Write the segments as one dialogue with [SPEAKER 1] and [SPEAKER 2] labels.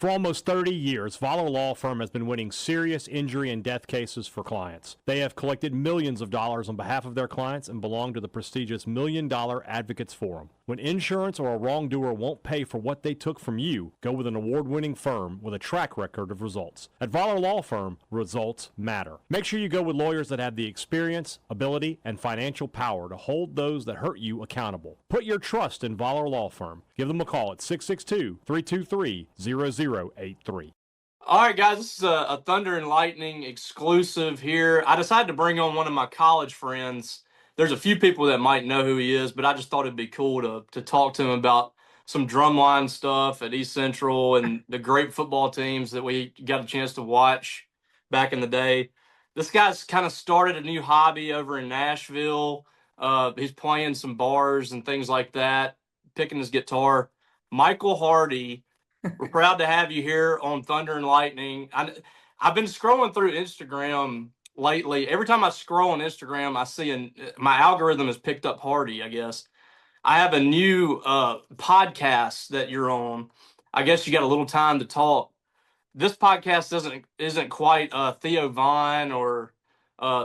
[SPEAKER 1] For almost 30 years, Voller Law Firm has been winning serious injury and death cases for clients. They have collected millions of dollars on behalf of their clients and belong to the prestigious $1 Million Advocates Forum. When insurance or a wrongdoer won't pay for what they took from you, go with an award-winning firm with a track record of results. At Voller Law Firm, results matter. Make sure you go with lawyers that have the experience, ability, and financial power to hold those that hurt you accountable. Put your trust in Voller Law Firm. Give them a call at 662-323-0083.
[SPEAKER 2] All right, guys, this is a Thunder and Lightning exclusive here. I decided to bring on one of my college friends. There's a few people that might know who he is, but I just thought it'd be cool to talk to him about some drumline stuff at East Central and the great football teams that we got a chance to watch back in the day. This guy's kind of started a new hobby over in Nashville. He's playing some bars and things like that, picking his guitar. Michael Hardy. We're proud to have you here on Thunder and Lightning. I've been scrolling through Instagram lately. Every time I scroll on Instagram, I see my algorithm has picked up Hardy, I guess. I have a new podcast that you're on. I guess you got a little time to talk. This podcast isn't quite Theo Vaughn or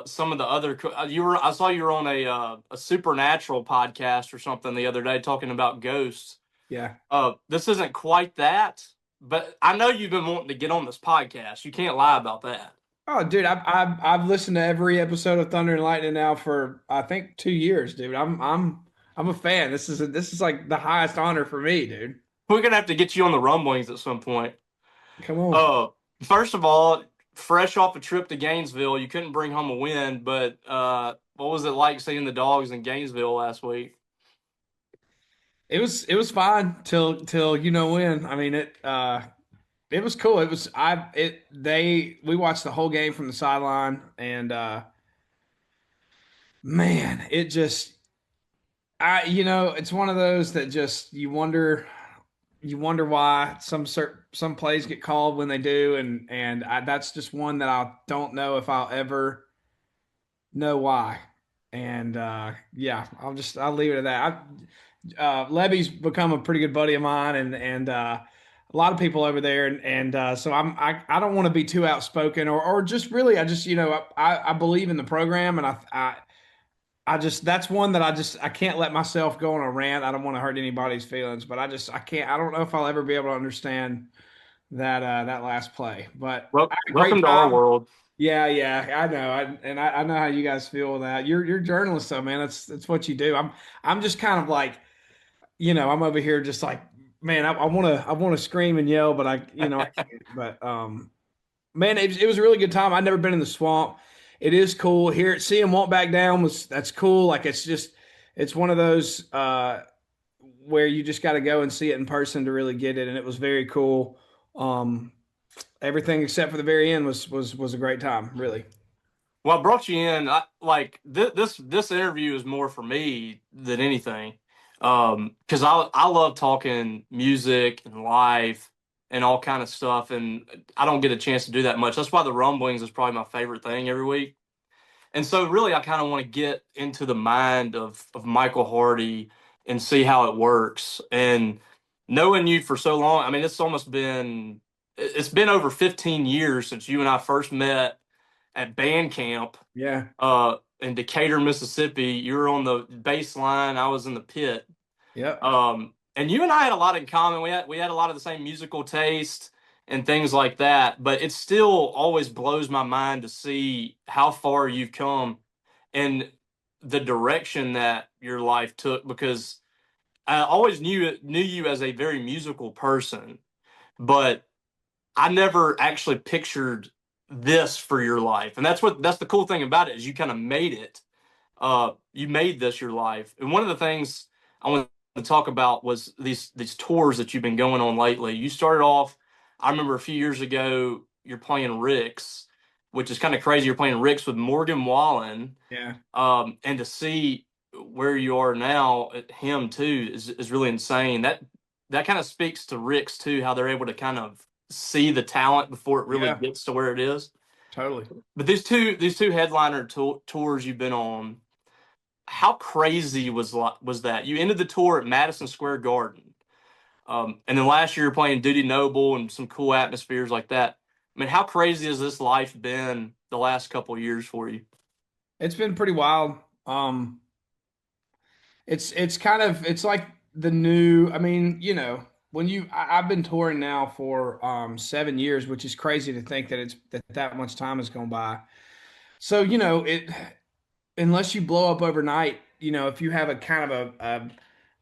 [SPEAKER 2] some of the other. I saw you were on a supernatural podcast or something the other day talking about ghosts.
[SPEAKER 3] Yeah.
[SPEAKER 2] This isn't quite that, but I know you've been wanting to get on this podcast. You can't lie about that.
[SPEAKER 3] Oh, dude, I've listened to every episode of Thunder and Lightning now for I think 2 years, dude. I'm a fan. This is like the highest honor for me, dude.
[SPEAKER 2] We're gonna have to get you on the rumblings at some point.
[SPEAKER 3] Come on.
[SPEAKER 2] First of all, fresh off a trip to Gainesville, you couldn't bring home a win, but what was it like seeing the Dogs in Gainesville last week?
[SPEAKER 3] It was fine till you know when. I mean it was cool. We watched the whole game from the sideline and man, it's one of those that just you wonder why some plays get called when they do and that's just one that I don't know if I'll ever know why. And yeah, I'll leave it at that. Levy's become a pretty good buddy of mine, and a lot of people over there, and so I don't want to be too outspoken or just really I believe in the program, and I just that's one that I can't let myself go on a rant. I don't want to hurt anybody's feelings, but I can't. I don't know if I'll ever be able to understand that last play. But
[SPEAKER 2] welcome to our world.
[SPEAKER 3] Yeah, I know, I know how you guys feel with that. You're journalists, though, man. That's what you do. I'm just kind of like. I'm over here just like, man, I want to scream and yell, but I can't. But man, it was a really good time. I'd never been in the swamp. It is cool here. See him walk back down that's cool. Like it's one of those where you just got to go and see it in person to really get it, and it was very cool. Everything except for the very end was a great time, really.
[SPEAKER 2] Well, I brought you in. This interview is more for me than anything. Because I love talking music and life and all kind of stuff, and I don't get a chance to do that much. That's why the rumblings is probably my favorite thing every week. And so really I kind of want to get into the mind of Michael Hardy and see how it works. And knowing you for so long, I mean, it's been over 15 years since you and I first met at band camp.
[SPEAKER 3] Yeah.
[SPEAKER 2] In Decatur, Mississippi. You were on the bass line. I was in the pit.
[SPEAKER 3] Yeah.
[SPEAKER 2] And you and I had a lot in common. We had a lot of the same musical taste and things like that. But it still always blows my mind to see how far you've come and the direction that your life took. Because I always knew you as a very musical person, but I never actually pictured this for your life. And that's the cool thing about it is you kind of made it. You made this your life. And one of the things I want to talk about was these tours that you've been going on lately. You started off, I remember a few years ago, you're playing Rick's, which is kind of crazy. You're playing Rick's with Morgan Wallen.
[SPEAKER 3] Yeah.
[SPEAKER 2] And to see where you are now at him too is really insane. That kind of speaks to Rick's too, how they're able to kind of see the talent before it really gets to where it is.
[SPEAKER 3] Totally.
[SPEAKER 2] But these two headliner tours you've been on, how crazy was that? You ended the tour at Madison Square Garden. And then last year you're playing Duty Noble and some cool atmospheres like that. I mean, how crazy has this life been the last couple of years for you?
[SPEAKER 3] It's been pretty wild. It's kind of it's like the new. I mean, when I've been touring now for 7 years, which is crazy to think that that much time has gone by. So it unless you blow up overnight, if you have a kind of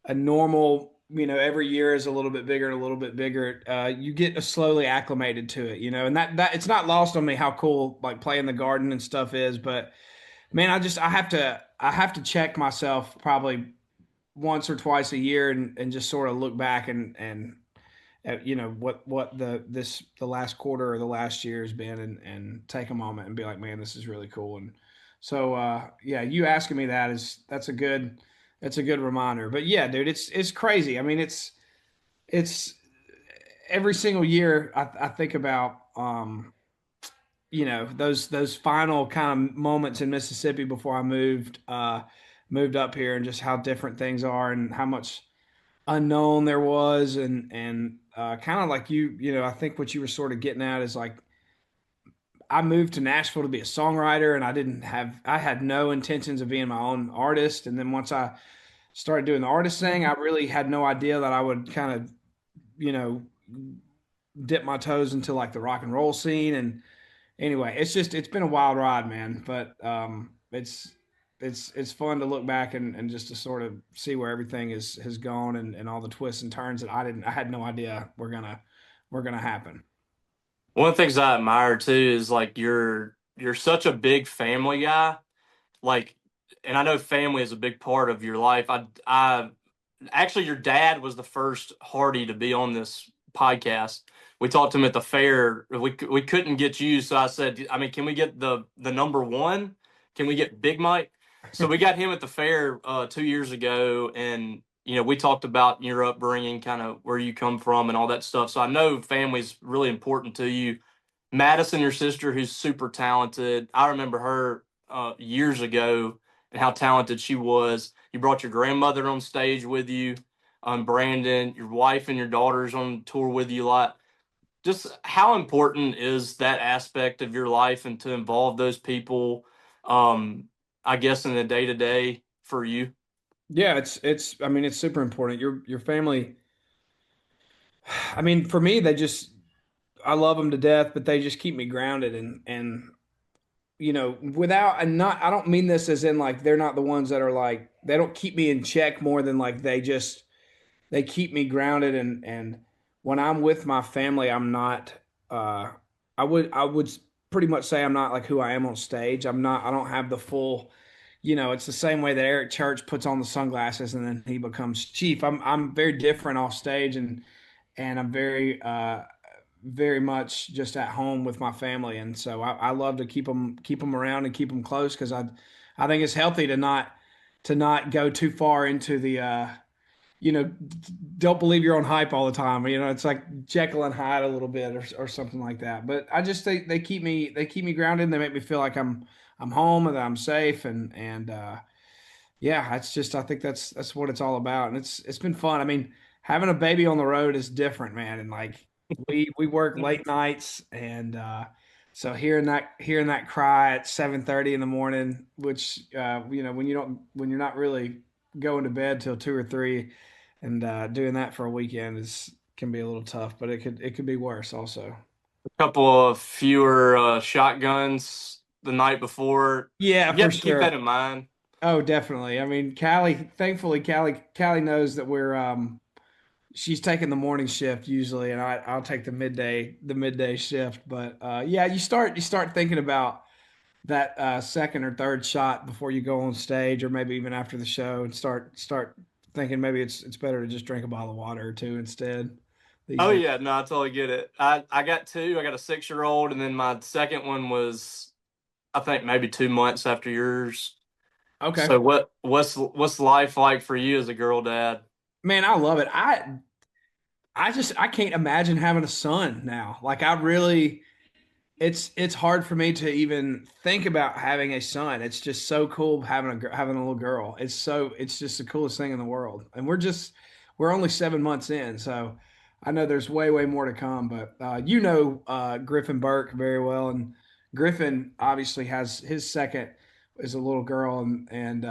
[SPEAKER 3] a normal, every year is a little bit bigger and a little bit bigger, you get slowly acclimated to it, and that it's not lost on me how cool like playing the Garden and stuff is, but man, I have to check myself probably once or twice a year and just sort of look back and what the last quarter or the last year has been and take a moment and be like, man, this is really cool. And so yeah, you asking me that's a good reminder. But yeah, dude, it's crazy. I mean, it's every single year I think about those final kind of moments in Mississippi before I moved up here, and just how different things are and how much unknown there was, and kind of like I think what you were sort of getting at is like I moved to Nashville to be a songwriter, and I had no intentions of being my own artist. And then once I started doing the artist thing, I really had no idea that I would kind of you know dip my toes into like the rock and roll scene. And anyway, it's been a wild ride, man. But it's fun to look back and just to sort of see where everything has gone, and all the twists and turns that I had no idea were gonna happen.
[SPEAKER 2] One of the things I admire too is like you're such a big family guy. Like, and I know family is a big part of your life. I actually, your dad was the first Hardy to be on this podcast. We talked to him at the fair. We couldn't get you, so I said, I mean, can we get the number one? Can we get Big Mike? So we got him at the fair 2 years ago, and we talked about your upbringing, kind of where you come from, and all that stuff. So I know family's really important to you. Madison, your sister, who's super talented. I remember her years ago and how talented she was. You brought your grandmother on stage with you, Brandon, your wife and your daughters on tour with you a lot. Just how important is that aspect of your life and to involve those people, I guess, in the day to day for you?
[SPEAKER 3] Yeah, it's I mean, it's super important. Your family, I mean, for me, I love them to death, but they just keep me grounded. And without, and not, I don't mean this as in like they're not the ones that are like they don't keep me in check more than like they keep me grounded. And when I'm with my family, I'm not uh I would pretty much say I'm not like who I am on stage. I don't have the full, it's the same way that Eric Church puts on the sunglasses and then he becomes chief. I'm very different off stage, and I'm very much just at home with my family. And so I love to keep them around and keep them close, because I think it's healthy to not go too far into the you know, don't believe your own hype all the time. It's like Jekyll and Hyde a little bit, or something like that. But I just think they keep me grounded, and they make me feel like I'm home and that I'm safe. And yeah, it's just, I think that's what it's all about. And it's been fun. I mean, having a baby on the road is different, man. And like we work late nights, and so hearing that cry at 7:30 in the morning, which when you're not really going to bed till 2 or 3, and doing that for a weekend can be a little tough, but it could be worse also.
[SPEAKER 2] Couple of fewer shotguns the night before.
[SPEAKER 3] Yeah,
[SPEAKER 2] You
[SPEAKER 3] for
[SPEAKER 2] have to keep
[SPEAKER 3] sure.
[SPEAKER 2] that in mind.
[SPEAKER 3] Oh, definitely. I mean, thankfully, Callie knows that she's taking the morning shift usually, and I'll take the midday shift. But yeah, you start thinking about that second or third shot before you go on stage, or maybe even after the show, and start thinking maybe it's better to just drink a bottle of water or two instead these
[SPEAKER 2] Oh
[SPEAKER 3] days.
[SPEAKER 2] yeah, no, I totally get it. I got two. I got a 6-year old, and then my second one was, I think, maybe 2 months after yours.
[SPEAKER 3] Okay,
[SPEAKER 2] So what's life like for you as a girl dad?
[SPEAKER 3] man, I love it. I can't imagine having a son now. Like, I really, it's hard for me to even think about having a son. It's just so cool having a little girl. It's just the coolest thing in the world. And we're only 7 months in, so I know there's way more to come. But Griffin Burke very well, and Griffin obviously has his second is a little girl, and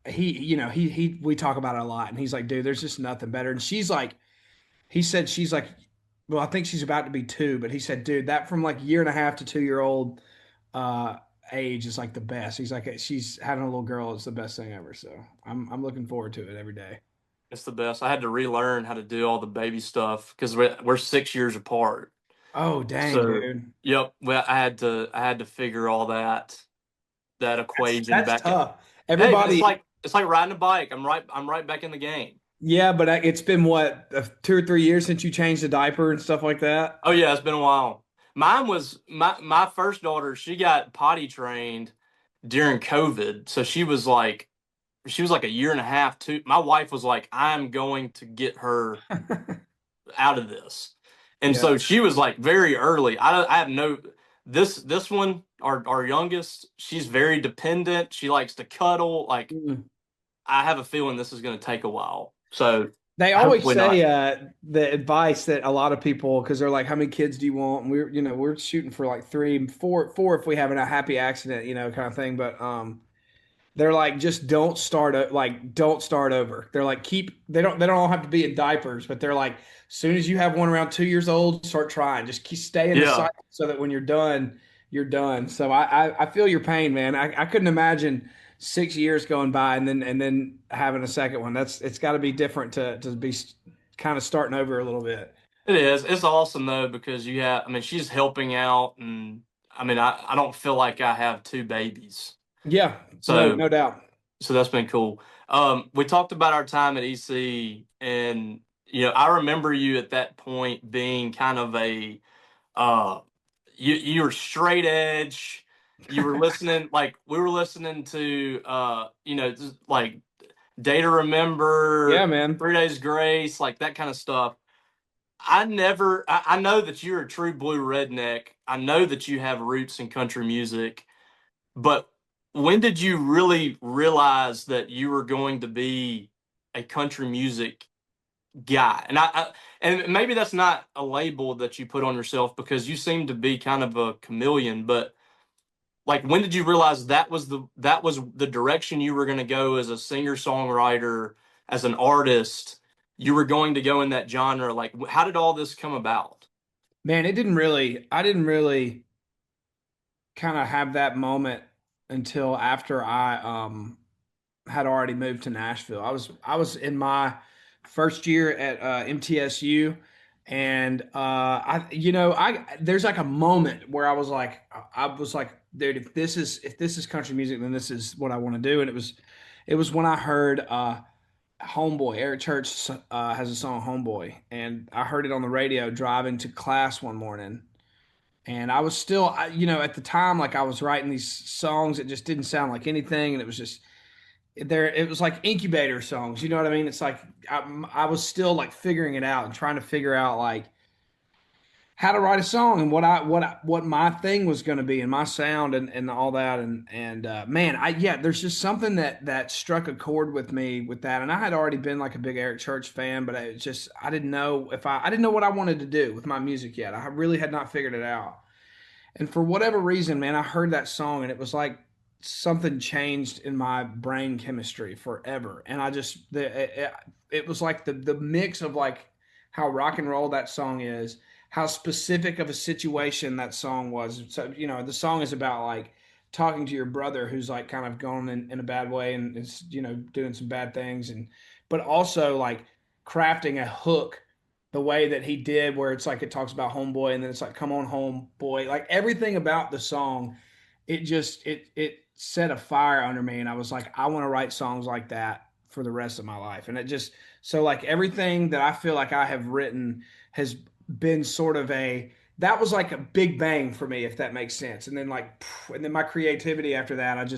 [SPEAKER 3] he we talk about it a lot, and he's like, dude, there's just nothing better. And she's like, he said she's like, well, I think she's about to be 2, but he said, dude, that from like year and a half to 2 year old uh age is like the best. He's like, she's having a little girl is the best thing ever. So I'm looking forward to it every day.
[SPEAKER 2] It's the best. I had to relearn how to do all the baby stuff because we're 6 years apart.
[SPEAKER 3] Oh dang,
[SPEAKER 2] So,
[SPEAKER 3] dude.
[SPEAKER 2] yep, well, I had to figure all that equation
[SPEAKER 3] That's
[SPEAKER 2] back in.
[SPEAKER 3] tough.
[SPEAKER 2] Hey, but it's
[SPEAKER 3] Everybody,
[SPEAKER 2] like it's like riding a bike. I'm right back in the game.
[SPEAKER 3] yeah, but it's been what 2 or 3 years since you changed the diaper and stuff like that.
[SPEAKER 2] Oh yeah, it's been a while. Mine was my first daughter. She got potty trained during COVID, so she was like a year and a half. Too. My wife was like, "I'm going to get her out of this," and
[SPEAKER 3] Yeah.
[SPEAKER 2] so she was like very early. I have no this one our youngest. She's very dependent. She likes to cuddle. Like
[SPEAKER 3] Mm.
[SPEAKER 2] I have a feeling this is going to take a while. So
[SPEAKER 3] They always
[SPEAKER 2] hopefully not.
[SPEAKER 3] say the advice that a lot of people, because they're like, "How many kids do you want?" And we're shooting for like 3, 4 if we have a happy accident, kind of thing. But they're like, just don't start over. They're like, they don't all have to be in diapers, but they're like, as soon as you have one around 2 years old, start trying. Just stay in the
[SPEAKER 2] Yeah,
[SPEAKER 3] cycle so that when you're done, you're done. So I feel your pain, man. I couldn't imagine 6 years going by and then having a second one. It's got to be different to be kind of starting over a little bit.
[SPEAKER 2] it is. It's awesome though because you have. I mean, she's helping out, and I mean, I don't feel like I have two babies.
[SPEAKER 3] Yeah, no,
[SPEAKER 2] So
[SPEAKER 3] no doubt.
[SPEAKER 2] so that's been cool. We talked about our time at EC, and I remember you at that point being kind of a uh, you were straight edge. You were listening like we were listening to just like Day to
[SPEAKER 3] Yeah,
[SPEAKER 2] Remember,
[SPEAKER 3] man.
[SPEAKER 2] 3 Days Grace, like that kind of stuff. I know that you're a true blue redneck. I know that you have roots in country music, but when did you really realize that you were going to be a country music guy? And maybe that's not a label that you put on yourself because you seem to be kind of a chameleon, but like when did you realize that was the direction you were going to go as a singer-songwriter, as an artist? You were going to go in that genre. Like how did all this come about?
[SPEAKER 3] Man, I didn't really kind of have that moment until after I had already moved to Nashville. I was in my first year at MTSU, and I there's like a moment where I was like, dude, if this is country music, then this is what I want to do. And it was when I heard Homeboy. Eric Church has a song Homeboy, and I heard it on the radio driving to class one morning. And I was still, at the time, like I was writing these songs that just didn't sound like anything, and it was just there. It was like incubator songs, you know what I mean? It's like I was still like figuring it out and trying to figure out like how to write a song and what my thing was going to be and my sound and all that. And man, there's just something that struck a chord with me with that. And I had already been like a big Eric Church fan, but I didn't know if I didn't know what I wanted to do with my music yet. I really had not figured it out. And for whatever reason, man, I heard that song and it was like something changed in my brain chemistry forever. And it was like the mix of like how rock and roll that song is, how specific of a situation that song was. So, the song is about like talking to your brother who's like kind of going in a bad way and is, doing some bad things. But also like crafting a hook the way that he did, where it's like it talks about homeboy and then it's like, come on, homeboy. Like everything about the song, it set a fire under me. And I was like, I want to write songs like that for the rest of my life. And it just, so like everything that I feel like I have written has been sort of that was like a big bang for me, if that makes sense. And then and then my creativity after that,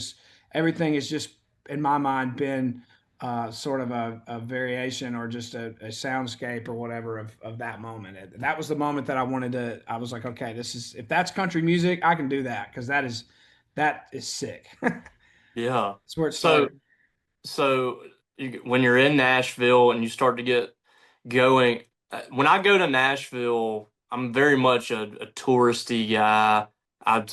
[SPEAKER 3] everything has just in my mind been sort of a variation or just a soundscape or whatever of that moment. That was the moment that I was like, okay, if that's country music, I can do that because that is sick. That's
[SPEAKER 2] Yeah.
[SPEAKER 3] where it
[SPEAKER 2] So
[SPEAKER 3] started.
[SPEAKER 2] so when you're in Nashville and you start to get going. When I go to Nashville, I'm very much a touristy guy. I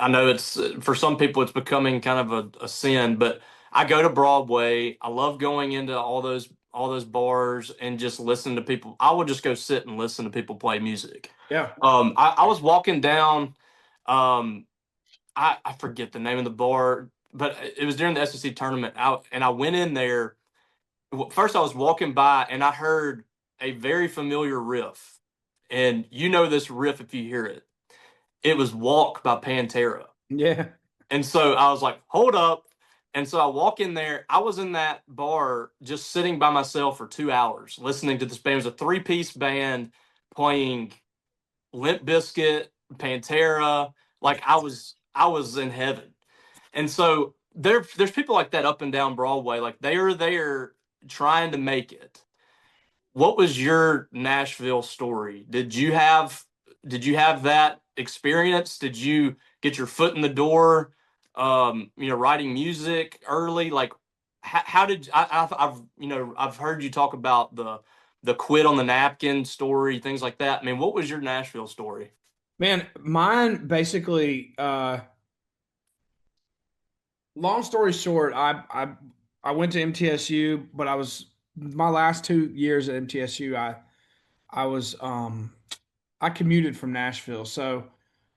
[SPEAKER 2] I know it's for some people it's becoming kind of a sin, but I go to Broadway. I love going into all those bars and just listen to people. I would just go sit and listen to people play music.
[SPEAKER 3] Yeah.
[SPEAKER 2] I was walking down. Um, I forget the name of the bar, but it was during the SEC tournament. And I went in there. First, I was walking by and I heard a very familiar riff, and you know this riff if you hear it. It was "Walk" by Pantera,
[SPEAKER 3] Yeah.
[SPEAKER 2] and so I was like, "Hold up!" And so I walk in there. I was in that bar just sitting by myself for 2 hours listening to this band. It was a three-piece band playing Limp Bizkit, Pantera. Like I was in heaven. And so there's people like that up and down Broadway. Like they are there trying to make it. What was your Nashville story? Did you have that experience? Did you get your foot in the door? Writing music early. Like how did I've heard you talk about the quit on the napkin story, things like that. I mean, what was your Nashville story?
[SPEAKER 3] Man, mine basically, long story short, I went to MTSU, but I was my last 2 years at MTSU, I was I commuted from Nashville. So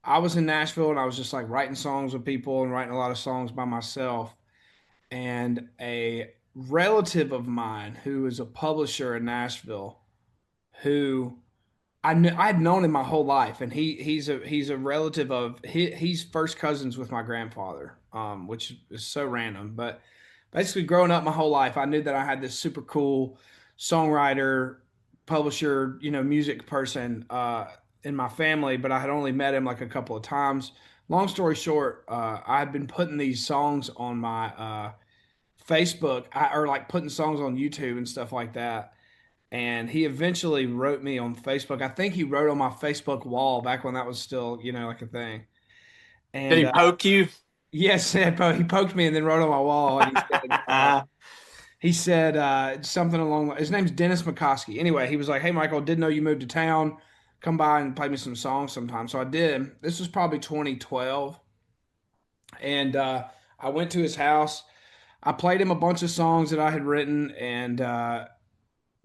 [SPEAKER 3] I was in Nashville and I was just like writing songs with people and writing a lot of songs by myself. And a relative of mine who is a publisher in Nashville, who I'd known him my whole life, and he's a relative of he's first cousins with my grandfather, which is so random. But basically, growing up my whole life, I knew that I had this super cool songwriter, publisher, music person in my family, but I had only met him like a couple of times. Long story short, I had been putting these songs on my Facebook, or like putting songs on YouTube and stuff like that, and he eventually wrote me on Facebook. I think he wrote on my Facebook wall back when that was still, like a thing.
[SPEAKER 2] Did
[SPEAKER 3] And
[SPEAKER 2] he poke you?
[SPEAKER 3] yes, he poked me and then wrote on my wall, and he said something along. His name's Dennis McCoskey. Anyway, he was like, "Hey, Michael, didn't know you moved to town. Come by and play me some songs sometime." So I did. This was probably 2012, and I went to his house. I played him a bunch of songs that I had written, and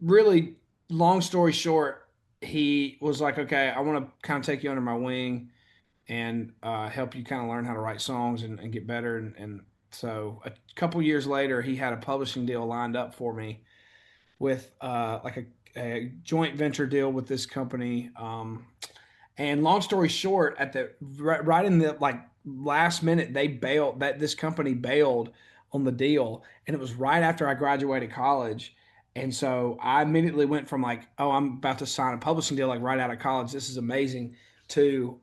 [SPEAKER 3] really, long story short, he was like, "Okay, I want to kind of take you under my wing and help you kind of learn how to write songs and get better." And so a couple years later, he had a publishing deal lined up for me with like a joint venture deal with this company. And long story short, at the right in the like last minute, they bailed that this company bailed on the deal, and it was right after I graduated college. And so I immediately went from like, oh, I'm about to sign a publishing deal like right out of college. This is amazing. To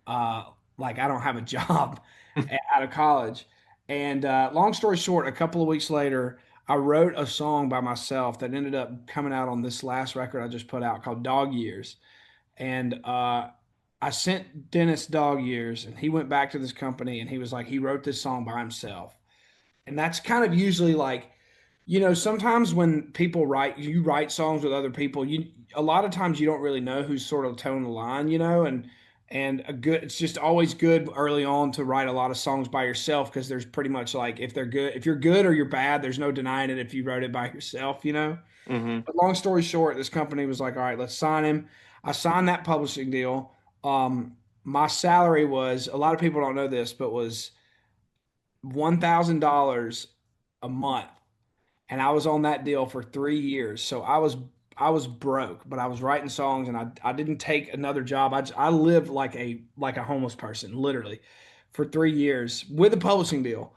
[SPEAKER 3] like I don't have a job out of college. And long story short, a couple of weeks later, I wrote a song by myself that ended up coming out on this last record I just put out called Dog Years. And I sent Dennis Dog Years, and he went back to this company and he was like, he wrote this song by himself. And that's kind of usually like, sometimes when you write songs with other people, a lot of times you don't really know who's sort of towing the line, and it's just always good early on to write a lot of songs by yourself because there's pretty much like if you're good or you're bad, there's no denying it if you wrote it by yourself.
[SPEAKER 2] Hmm.
[SPEAKER 3] But long story short, this company was like, all right, let's sign him. I signed that publishing deal. My salary was, a lot of people don't know this, but was $1,000 a month, and I was on that deal for 3 years. So I was broke, but I was writing songs, and I didn't take another job. I lived like a homeless person, literally, for 3 years with a publishing deal.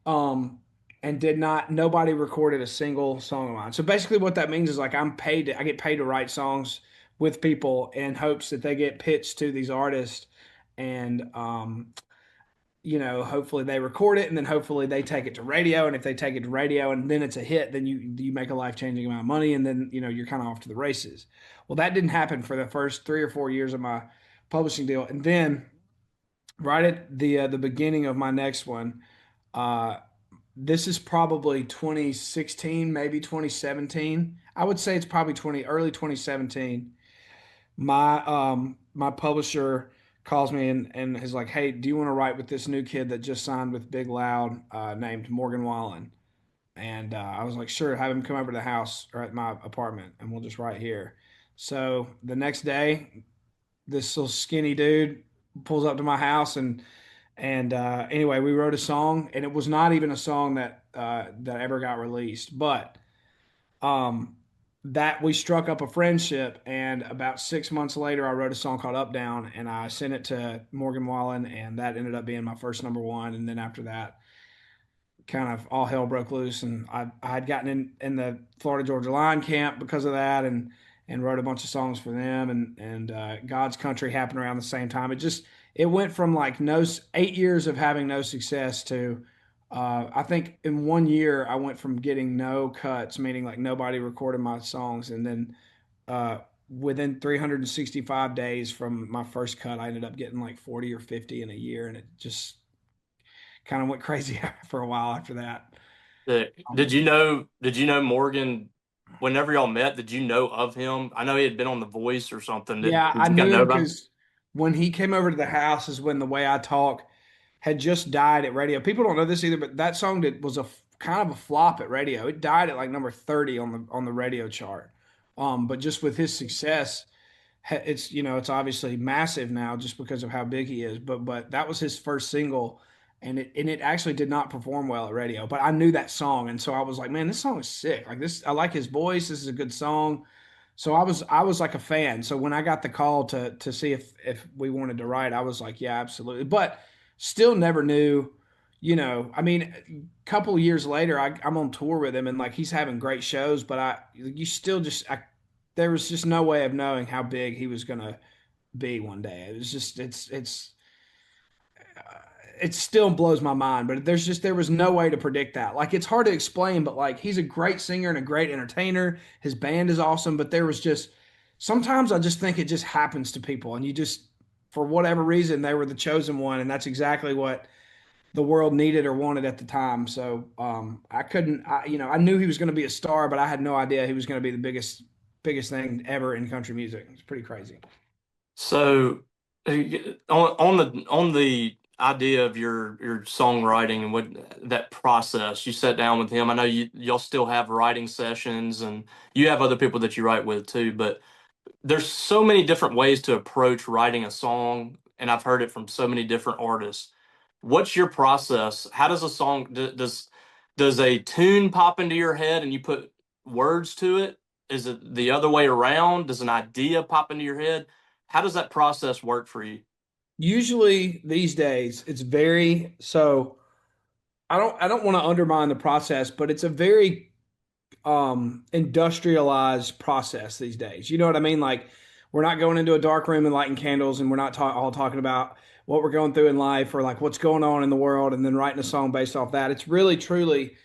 [SPEAKER 3] Um, and did not nobody recorded a single song of mine. So basically what that means is like I get paid to write songs with people in hopes that they get pitched to these artists, and hopefully they record it, and then hopefully they take it to radio. And if they take it to radio and then it's a hit, then you make a life changing amount of money, and then you're kind of off to the races. Well, that didn't happen for the first 3 or 4 years of my publishing deal, and then right at the beginning of my next one, uh, this is probably 2016, maybe 2017. I would say it's probably early 2017. My publisher calls me and is like, "Hey, do you want to write with this new kid that just signed with Big Loud, named Morgan Wallen?" And I was like, "Sure, have him come over to the house or at my apartment, and we'll just write here." So the next day, this little skinny dude pulls up to my house, and anyway, we wrote a song, and it was not even a song that ever got released, but um, that we struck up a friendship. And about 6 months later, I wrote a song called Up Down, and I sent it to Morgan Wallen, and that ended up being my first number one. And then after that, kind of all hell broke loose, and I had gotten in the Florida Georgia Line camp because of that, and wrote a bunch of songs for them, and God's Country happened around the same time. It went from like 8 years of having no success to I think in 1 year I went from getting no cuts, meaning like nobody recorded my songs, and then uh, within 365 days from my first cut, I ended up getting like 40 or 50 in a year, and it just kind of went crazy for a while after that.
[SPEAKER 2] Did you know? Did you know Morgan? Whenever y'all met, did you know of him? I know he had been on The Voice or something.
[SPEAKER 3] Yeah,
[SPEAKER 2] Did
[SPEAKER 3] I
[SPEAKER 2] you kind
[SPEAKER 3] knew
[SPEAKER 2] of know
[SPEAKER 3] him
[SPEAKER 2] about him?
[SPEAKER 3] because when he came over to the house is when The Way I Talk had just died at radio. People don't know this either, but that song was a kind of a flop at radio. It died at like number 30 on the radio chart. But just with his success, it's it's obviously massive now just because of how big he is. But that was his first single, and it actually did not perform well at radio. But I knew that song, and so I was like, man, this song is sick. Like this, I like his voice. This is a good song. So I was like a fan. So when I got the call to see if we wanted to write, I was like, yeah, absolutely. But still never knew, I mean, a couple of years later, I'm on tour with him, and like he's having great shows, but you still there was just no way of knowing how big he was gonna be one day. It was just it still blows my mind, but there was no way to predict that. Like it's hard to explain, but like he's a great singer and a great entertainer. His band is awesome, but there was just sometimes I just think it just happens to people, and you just for whatever reason they were the chosen one, and that's exactly what the world needed or wanted at the time. So I couldn't, I knew he was going to be a star, but I had no idea he was going to be the biggest thing ever in country music. It's pretty crazy.
[SPEAKER 2] So, on the idea of your songwriting and what that process, you sat down with him. I know y'all still have writing sessions, and you have other people that you write with too. But there's so many different ways to approach writing a song, and I've heard it from so many different artists. What's your process? How does a song does a tune pop into your head and you put words to it? Is it the other way around? Does an idea pop into your head? How does that process work for you?
[SPEAKER 3] Usually these days, it's very so. I don't want to undermine the process, but it's a very industrialized process these days. You know what I mean? Like we're not going into a dark room and lighting candles, and we're not all talking about what we're going through in life or like what's going on in the world, and then writing a song based off that. It's really truly,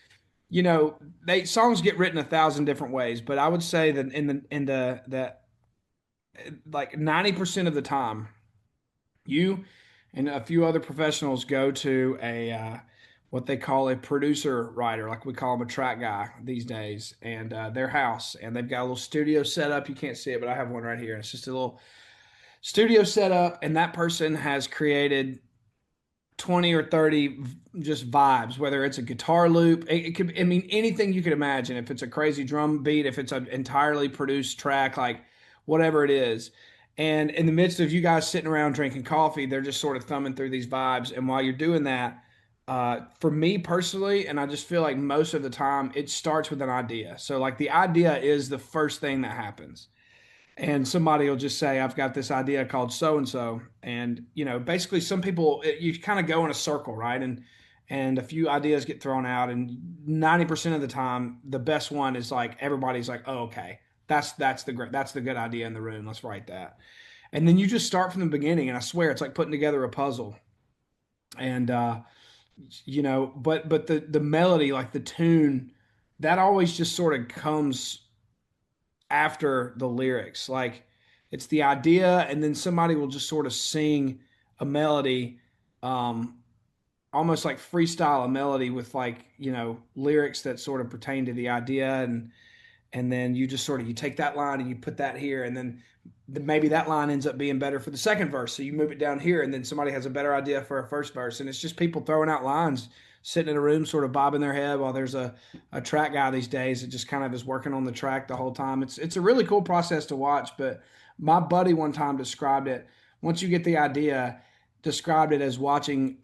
[SPEAKER 3] they songs get written 1,000 different ways, but I would say that in the that like 90% of the time, you and a few other professionals go to a what they call a producer writer, like we call them a track guy these days, and their house, and they've got a little studio set up. You can't see it, but I have one right here. It's just a little studio set up, and that person has created 20 or 30 just vibes, whether it's a guitar loop, it could, I mean, anything you could imagine. If it's a crazy drum beat, if it's an entirely produced track, like whatever it is. And in the midst of you guys sitting around drinking coffee, they're just sort of thumbing through these vibes. And while you're doing that, for me personally, and I just feel like most of the time, it starts with an idea. So, like, the idea is the first thing that happens, and somebody will just say, I've got this idea called so and so. And basically some people, you kind of go in a circle, right? And a few ideas get thrown out, and 90% of the time the best one is like everybody's like, oh, okay, that's the good idea in the room, let's write that. And then you just start from the beginning, and I swear it's like putting together a puzzle. And but the melody, like the tune, that always just sort of comes after the lyrics. Like it's the idea, and then somebody will just sort of sing a melody. Um, almost like freestyle a melody with like, lyrics that sort of pertain to the idea. And then you just sort of, you take that line and you put that here, and then maybe that line ends up being better for the second verse. So you move it down here, and then somebody has a better idea for a first verse. And it's just people throwing out lines, sitting in a room, sort of bobbing their head while there's a track guy these days that just kind of is working on the track the whole time. It's a really cool process to watch. But my buddy one time described it, once you get the idea, described it as watching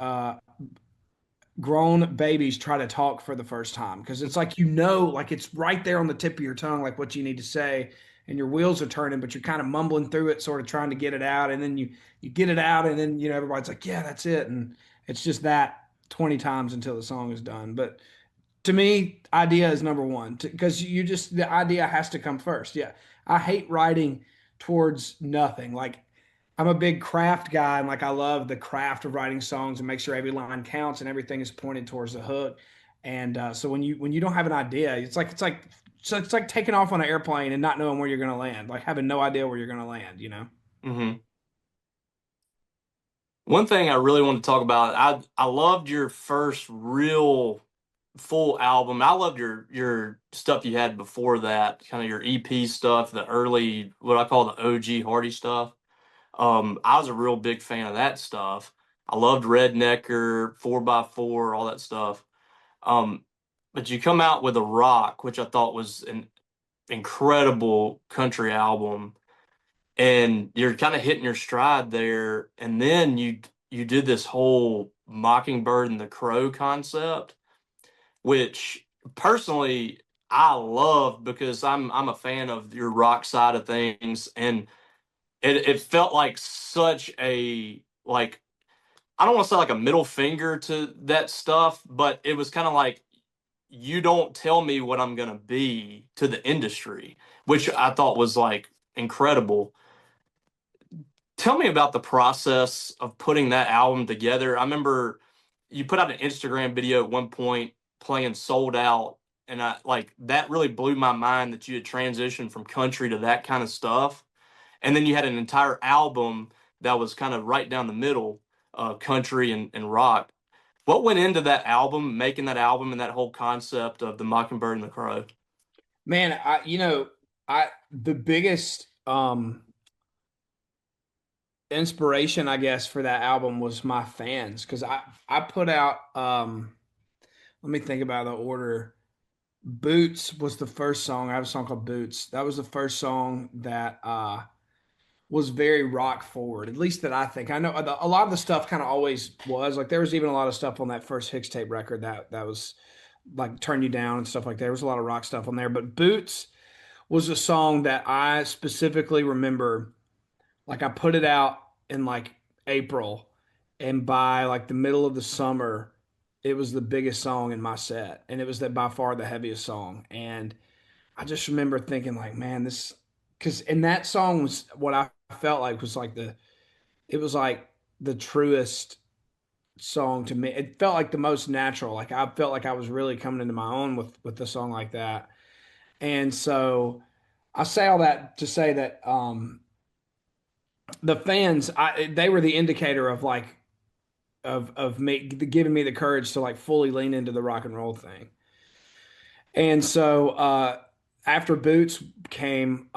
[SPEAKER 3] grown babies try to talk for the first time, because it's like, like it's right there on the tip of your tongue, like what you need to say, and your wheels are turning, but you're kind of mumbling through it, sort of trying to get it out, and then you get it out, and then everybody's like, yeah, that's it, and it's just that 20 times until the song is done. But to me, idea is number one, because the idea has to come first. Yeah, I hate writing towards nothing. Like, I'm a big craft guy, and like I love the craft of writing songs and make sure every line counts and everything is pointed towards the hook. And so when you don't have an idea, it's like taking off on an airplane and not knowing where you're going to land, like having no idea where you're going to land.
[SPEAKER 2] Mm-hmm. One thing I really want to talk about, I loved your first real full album. I loved your stuff you had before that, kind of your EP stuff, the early, what I call the OG Hardy stuff. I was a real big fan of that stuff. I loved Rednecker, 4x4, all that stuff. Um, but you come out with a Rock, which I thought was an incredible country album, and you're kind of hitting your stride there. And then you did this whole Mockingbird and the Crow concept, which personally I love because I'm a fan of your rock side of things, and it felt like such a, like, I don't want to say like a middle finger to that stuff, but it was kind of like, you don't tell me what I'm gonna be to the industry, which I thought was like incredible. Tell me about the process of putting that album together. I remember you put out an Instagram video at one point playing Sold Out, and I like that really blew my mind that you had transitioned from country to that kind of stuff. And then you had an entire album that was kind of right down the middle, country and rock. What went into that album, making that album, and that whole concept of the Mockingbird and the Crow?
[SPEAKER 3] Man, the biggest inspiration, I guess, for that album was my fans, because I put out, let me think about the order. Boots was the first song. I have a song called Boots. That was the first song that was very rock forward, at least that I think. I know a lot of the stuff kind of always was. Like, there was even a lot of stuff on that first Hicks tape record that was like Turn You Down and stuff like that. There was a lot of rock stuff on there. But Boots was a song that I specifically remember. Like, I put it out in like April, and by like the middle of the summer, it was the biggest song in my set, and it was by far the heaviest song. And I just remember thinking, like, man, this, because and that song was what I felt like was like it was like the truest song to me. It felt like the most natural. Like, I felt like I was really coming into my own with the song like that. And so I say all that to say that the fans, they were the indicator of like of me giving me the courage to like fully lean into the rock and roll thing. And so after Boots came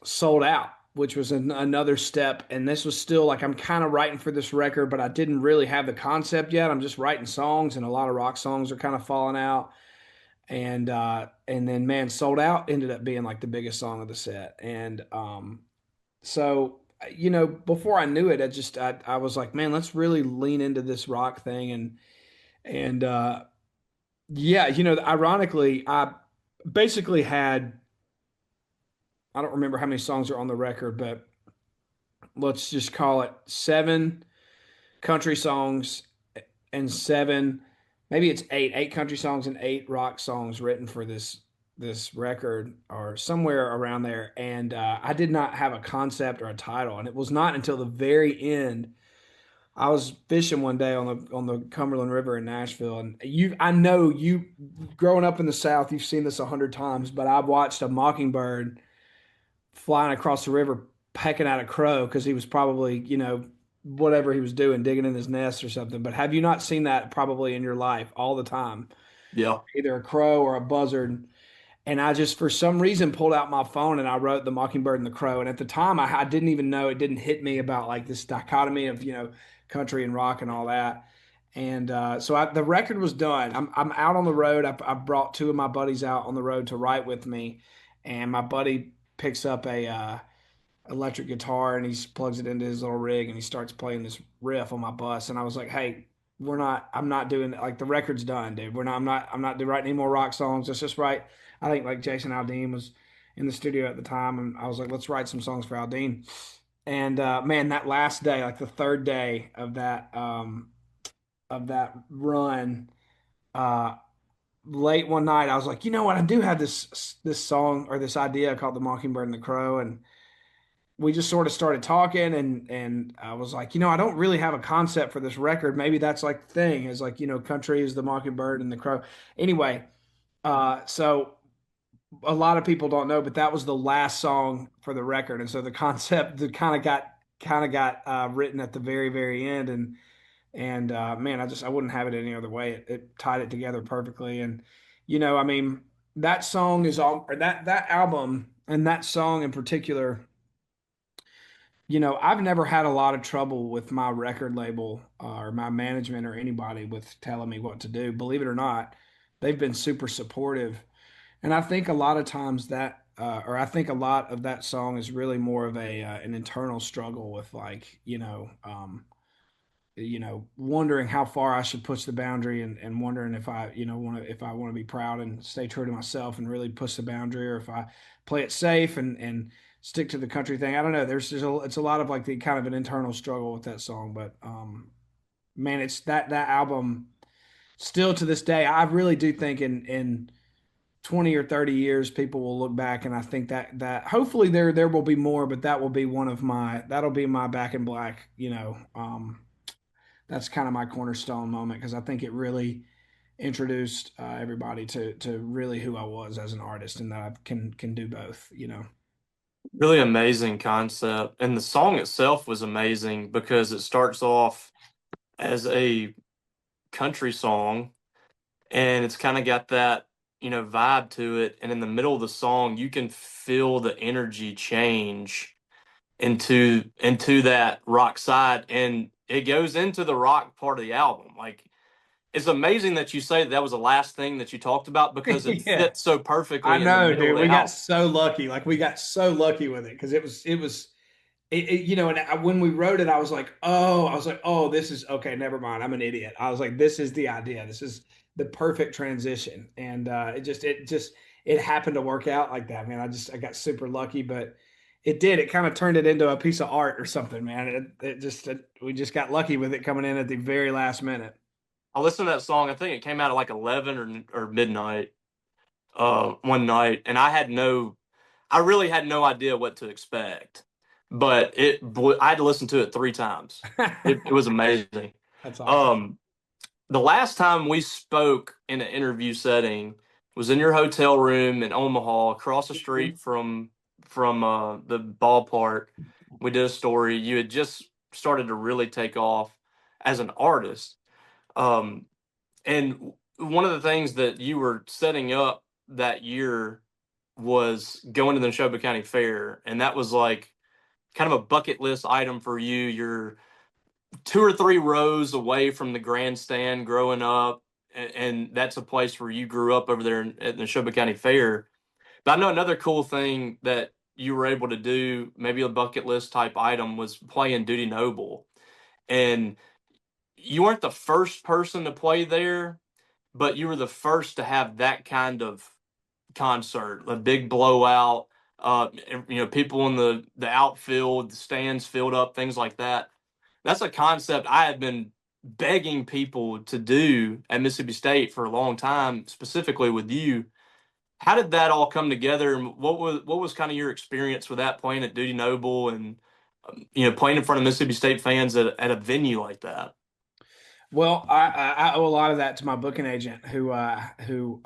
[SPEAKER 3] Sold Out, which was another step. And this was still like, I'm kind of writing for this record, but I didn't really have the concept yet. I'm just writing songs, and a lot of rock songs are kind of falling out. And then, man, Sold Out ended up being like the biggest song of the set. And so, before I knew it, I was like, man, let's really lean into this rock thing. And yeah, ironically, I basically had, I don't remember how many songs are on the record, but let's just call it 7 country songs and 7, maybe it's 8 country songs and 8 rock songs written for this record, or somewhere around there. And I did not have a concept or a title, and it was not until the very end. I was fishing one day on the Cumberland River in Nashville, and I know you, growing up in the South, you've seen this 100 times, but I've watched a mockingbird flying across the river pecking at a crow, because he was probably whatever he was doing, digging in his nest or something. But have you not seen that probably in your life all the time?
[SPEAKER 2] Yeah.
[SPEAKER 3] Either a crow or a buzzard. And I just, for some reason, pulled out my phone and I wrote the mockingbird and the crow. And at the time, I didn't even know, it didn't hit me about like this dichotomy of, country and rock and all that. And the record was done. I'm out on the road. I brought two of my buddies out on the road to write with me. And my buddy picks up a electric guitar and he plugs it into his little rig and he starts playing this riff on my bus. And I was like, hey, I'm not doing like the record's done, dude. I'm not doing writing any more rock songs. Let's just write. I think like Jason Aldean was in the studio at the time, and I was like, let's write some songs for Aldean. And man, that last day, like the third day of that run, uh, late one night, I was like, you know what? I do have this song or this idea called "The Mockingbird and the Crow," and we just sort of started talking and I was like, I don't really have a concept for this record. Maybe that's like the thing is like, country is the mockingbird and the crow. Anyway, so a lot of people don't know, but that was the last song for the record. And so the concept that kind of got written at the very, very end. And man, I wouldn't have it any other way. It tied it together perfectly. And, I mean, that song is all, or that album and that song in particular, I've never had a lot of trouble with my record label or my management or anybody with telling me what to do. Believe it or not, they've been super supportive. And I think a lot of times or I think a lot of that song is really more of an internal struggle with like, wondering how far I should push the boundary and wondering if I, if I want to be proud and stay true to myself and really push the boundary, or if I play it safe and stick to the country thing. I don't know. It's a lot of like the kind of an internal struggle with that song, but man, it's that album still to this day. I really do think in 20 or 30 years people will look back and I think that hopefully there will be more, but that'll be my Back in Black, that's kind of my cornerstone moment because I think it really introduced everybody to really who I was as an artist and that I can do both.
[SPEAKER 2] Really amazing concept. And the song itself was amazing because it starts off as a country song and it's kind of got that, vibe to it. And in the middle of the song, you can feel the energy change into that rock side and it goes into the rock part of the album. Like it's amazing that you say that was the last thing that you talked about because it
[SPEAKER 3] Yeah.
[SPEAKER 2] fits so
[SPEAKER 3] I
[SPEAKER 2] perfectly in the
[SPEAKER 3] know,
[SPEAKER 2] middle of
[SPEAKER 3] dude.
[SPEAKER 2] the
[SPEAKER 3] We got
[SPEAKER 2] album.
[SPEAKER 3] so lucky. Like we got so lucky with it because and when we wrote it, I was like, oh, this is okay. Never mind. I'm an idiot. I was like, this is the idea. This is the perfect transition, and it happened to work out like that, man. I got super lucky, but it did. It kind of turned it into a piece of art or something, man. We just got lucky with it coming in at the very last minute.
[SPEAKER 2] I listened to that song. I think it came out at like 11 or midnight one night, and I really had no idea what to expect. But I had to listen to it 3 times. It was amazing.
[SPEAKER 3] That's awesome.
[SPEAKER 2] Um, the last time we spoke in an interview setting was in your hotel room in Omaha, across the street from the ballpark. We did a story. You had just started to really take off as an artist. Um, and one of the things that you were setting up that year was going to the Neshoba County Fair, and that was like kind of a bucket list item for you. You're 2 or 3 rows away from the grandstand growing up, and that's a place where you grew up over there at the Neshoba County Fair. But I know another cool thing that you were able to do, maybe a bucket list type item, was playing Duty Noble. And you weren't the first person to play there, but you were the first to have that kind of concert, a big blowout. People in the outfield, the stands filled up, things like that. That's a concept I had been begging people to do at Mississippi State for a long time, specifically with you. How did that all come together, and what was kind of your experience with that playing at Duty Noble and playing in front of Mississippi State fans at a venue like that?
[SPEAKER 3] Well, I owe a lot of that to my booking agent who actually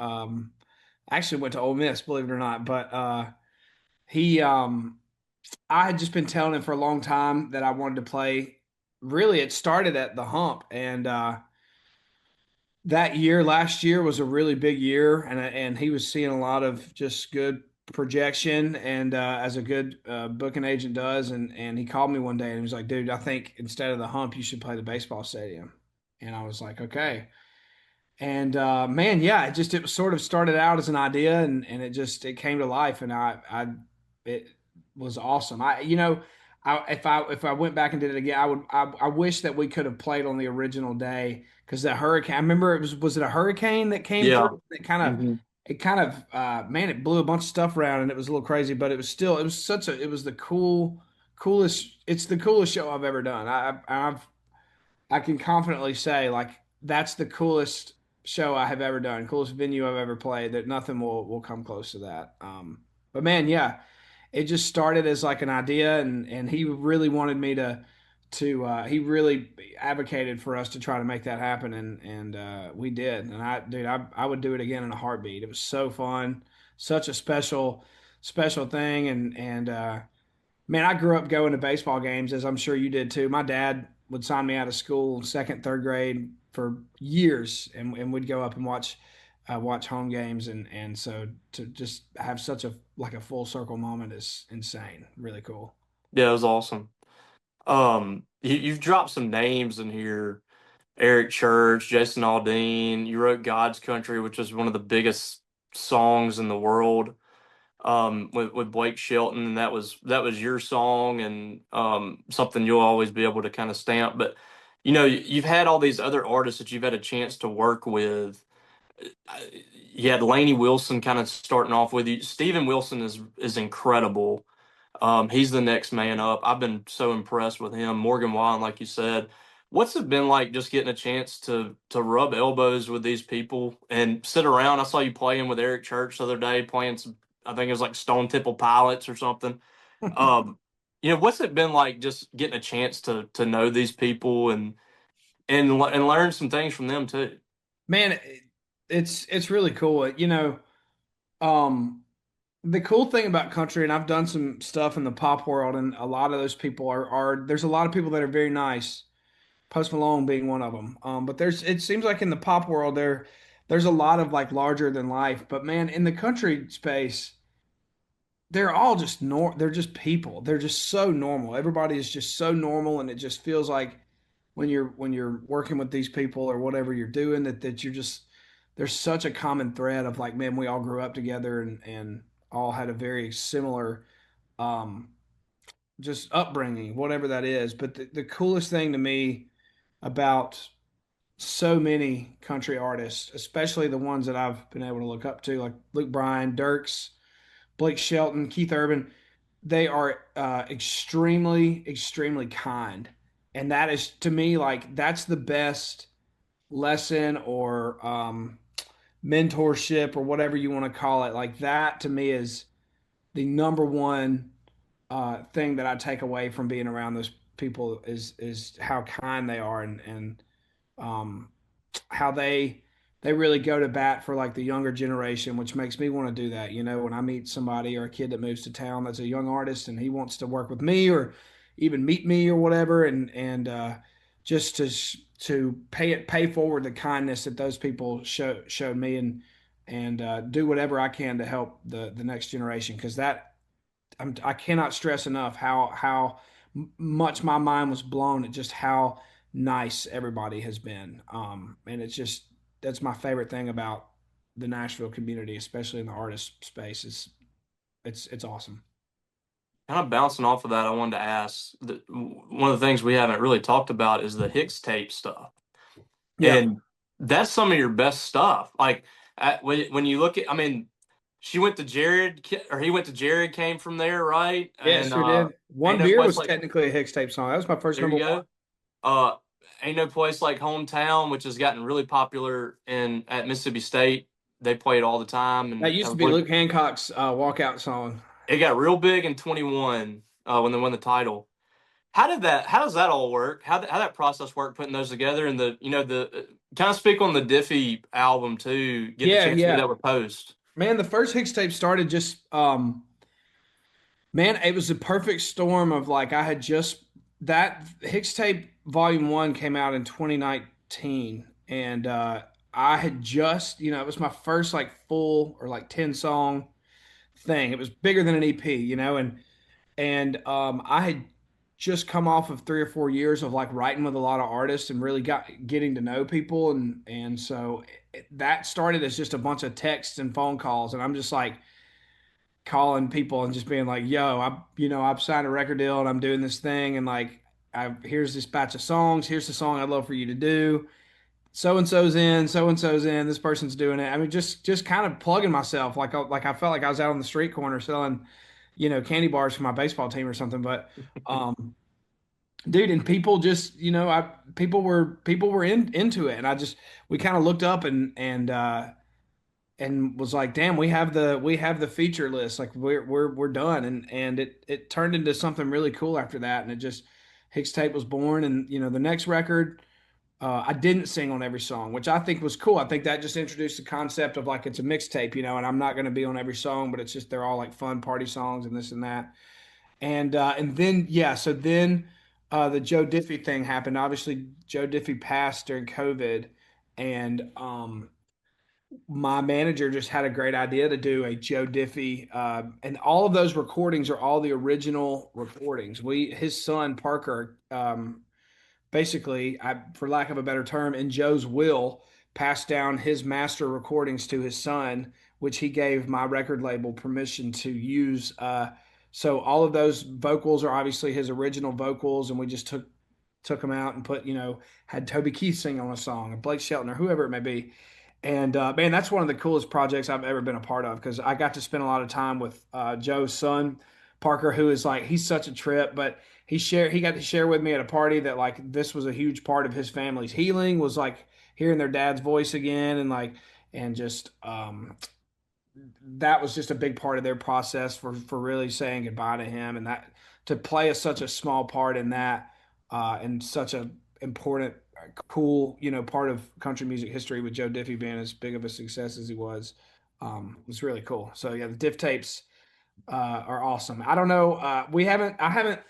[SPEAKER 3] went to Ole Miss, believe it or not. But he I had just been telling him for a long time that I wanted to play really it started at the hump, and that year, last year was a really big year, and he was seeing a lot of just good projection, and as a good booking agent does, and he called me one day and he was like, "Dude, I think instead of the hump, you should play the baseball stadium." And I was like, "Okay." And man, yeah, it was sort of started out as an idea, and it came to life, and it was awesome. If I went back and did it again, I wish that we could have played on the original day, because that hurricane. I remember was it a hurricane that came
[SPEAKER 2] Yeah.
[SPEAKER 3] through?
[SPEAKER 2] Hmm.
[SPEAKER 3] Man, it blew a bunch of stuff around, and it was a little crazy, but it was the coolest. It's the coolest show I've ever done. I can confidently say, like, that's the coolest show I have ever done, coolest venue I've ever played. That nothing will come close to that. But man, yeah, it just started as like an idea, and he really wanted me to he really advocated for us to try to make that happen, and we did. And I would do it again in a heartbeat. It was so fun, such a special thing, and man, I grew up going to baseball games, as I'm sure you did too. My dad would sign me out of school, second, third grade, for years, and we'd go up and watch home games, and so to just have such a like a full circle moment is insane, really cool.
[SPEAKER 2] Yeah, it was awesome. You've dropped some names in here. Eric Church, Jason Aldean. You wrote God's Country, which is one of the biggest songs in the world. With Blake Shelton, and that was your song, and something you'll always be able to kind of stamp. But you've had all these other artists that you've had a chance to work with. Uh, You had Lainey Wilson kind of starting off with you. Steven Wilson is incredible. He's the next man up. I've been so impressed with him. Morgan Wallen, like you said. What's it been like just getting a chance to rub elbows with these people and sit around? I saw you playing with Eric Church the other day, playing some, I think it was like Stone Temple Pilots or something. Um, what's it been like just getting a chance to know these people and learn some things from them too?
[SPEAKER 3] Man, it's really cool. Um, the cool thing about country, and I've done some stuff in the pop world, and a lot of those people are there's a lot of people that are very nice. Post Malone being one of them. But it seems like in the pop world there's a lot of like larger than life. But man, in the country space, they're all just they're just people. They're just so normal. Everybody is just so normal, and it just feels like when you're working with these people or whatever you're doing, that you're just there's such a common thread of like, man, we all grew up together, and all had a very similar um just upbringing, whatever that is. But the coolest thing to me about so many country artists, especially the ones that I've been able to look up to, like Luke Bryan, Dirks, Blake Shelton, Keith Urban. They are extremely kind, and that is to me like that's the best lesson or mentorship or whatever you want to call it. Like that to me is the number one thing that I take away from being around those people is how kind they are, and um, how they really go to bat for like the younger generation, which makes me want to do that. When I meet somebody or a kid that moves to town that's a young artist and he wants to work with me or even meet me or whatever, and just to pay forward the kindness that those people showed me, and do whatever I can to help the next generation, because I cannot stress enough how much my mind was blown at just how nice everybody has been. And it's just that's my favorite thing about the Nashville community, especially in the artist space. Is it's awesome.
[SPEAKER 2] Kind of bouncing off of that, I wanted to ask one of the things we haven't really talked about is the Hicks tape stuff.
[SPEAKER 3] Yeah,
[SPEAKER 2] And that's some of your best stuff. Like when you look at, I mean, she went to Jared, or he went to Jared, came from there, right?
[SPEAKER 3] yeah,
[SPEAKER 2] And
[SPEAKER 3] sure did.
[SPEAKER 2] ain't
[SPEAKER 3] One
[SPEAKER 2] no
[SPEAKER 3] Beer
[SPEAKER 2] place
[SPEAKER 3] was
[SPEAKER 2] like
[SPEAKER 3] technically a Hicks tape song. That was my first
[SPEAKER 2] there
[SPEAKER 3] number
[SPEAKER 2] you
[SPEAKER 3] one.
[SPEAKER 2] go. Uh, ain't no place like Hometown, which has gotten really popular in at Mississippi State. They play it all the time,
[SPEAKER 3] That
[SPEAKER 2] and
[SPEAKER 3] used to be Luke Hancock's walkout song.
[SPEAKER 2] it got real big in 21 when they won the title. How does that all work? How that process work putting those together, and the kind of speak on the Diffie album too, getting a
[SPEAKER 3] Yeah,
[SPEAKER 2] chance to do
[SPEAKER 3] yeah.
[SPEAKER 2] that with Post.
[SPEAKER 3] Man, the first Hicks tape started just man, it was a perfect storm of like I had just that Hicks tape Volume 1 came out in 2019, and I had just, it was my first like full or like 10 song thing. It was bigger than an EP, and I had just come off of 3 or 4 years of like writing with a lot of artists and really getting to know people, and so that started as just a bunch of texts and phone calls, and I'm just like calling people and just being like, "Yo, I've signed a record deal and I'm doing this thing, and like, here's this batch of songs. Here's the song I'd love for you to do. So and so's in. So and so's in. This person's doing it. I mean, just kind of plugging myself like I felt like I was out on the street corner selling, candy bars for my baseball team or something. But, dude, and people just, people were into it, and we kind of looked up and was like, damn, we have the feature list. Like we're done. And it turned into something really cool after that. And it just Hicks Tape was born. And the next record, I didn't sing on every song, which I think was cool. I think that just introduced the concept of like it's a mixtape, and I'm not going to be on every song, but it's just they're all like fun party songs and this and that. And then so then the Joe Diffie thing happened. Obviously, Joe Diffie passed during COVID, and my manager just had a great idea to do a Joe Diffie, and all of those recordings are all the original recordings. His son Parker, basically, for lack of a better term, in Joe's will, passed down his master recordings to his son, which he gave my record label permission to use. So all of those vocals are obviously his original vocals, and we just took them out and had Toby Keith sing on a song, or Blake Shelton, or whoever it may be. And man, that's one of the coolest projects I've ever been a part of, because I got to spend a lot of time with Joe's son, Parker, who is like, he's such a trip, but he got to share with me at a party that like this was a huge part of his family's healing, was like hearing their dad's voice again, and just that was just a big part of their process for really saying goodbye to him, and that to play such a small part in that, and such a important, cool, part of country music history, with Joe Diffie being as big of a success as he was really cool. So yeah, the Diff tapes are awesome. I don't know, I haven't